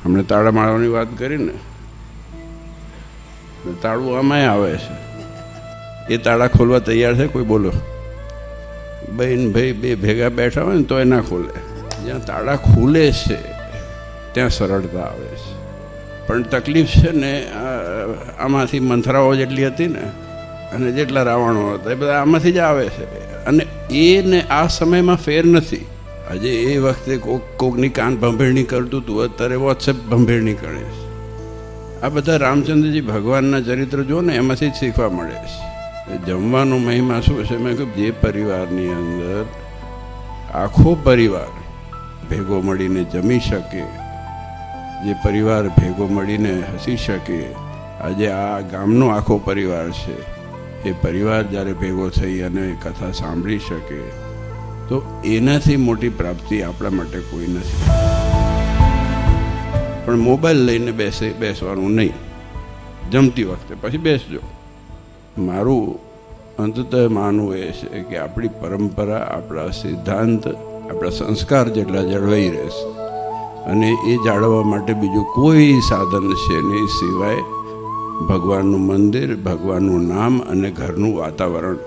हमने ताड़ा मारવાની વાત કરી ને, તાળું આમાંય આવે છે. એ તાળા ખોલવા તૈયાર છે કોઈ? બોલો. બહેન ભાઈ બે ભેગા બેઠા હોય ને તો એ ના ખોલે. જ્યાં તાળા ખુલે છે ત્યાં સરળતા આવે છે. પણ તકલીફ છે ને આમાંથી મંથરાઓ જેટલી હતી ને અને જેટલા રાવણો હતા એ બધા આમાંથી જ આવે છે. અને એને આ સમયમાં ફેર નથી. આજે એ વખતે કોકની કાન ભંભેરણી કરતું હતું, અત્યારે વોટ્સએપ ભંભેરણી કરે છે. આ બધા રામચંદ્રજી ભગવાનના ચરિત્ર જો ને એમાંથી જ શીખવા મળે છે. જમવાનો મહિમા શું છે? મેં કહ્યું જે પરિવારની અંદર આખો પરિવાર ભેગો મળીને જમી શકે, જે પરિવાર ભેગો મળીને હસી શકે, આજે આ ગામનો આખો પરિવાર છે, એ પરિવાર જ્યારે ભેગો થઈ અને કથા સાંભળી શકે તો એનાથી મોટી પ્રાપ્તિ આપણા માટે કોઈ નથી. પણ મોબાઈલ લઈને બેસવાનું નહીં જમતી વખતે, પછી બેસજો. મારું અંતતઃ માનવું એ છે કે આપણી પરંપરા, આપણા સિદ્ધાંત, આપણા સંસ્કાર જેટલા જળવાઈ રહેશે અને એ જાળવવા માટે બીજું કોઈ સાધન છે નહીં સિવાય ભગવાનનું મંદિર, ભગવાનનું નામ અને ઘરનું વાતાવરણ.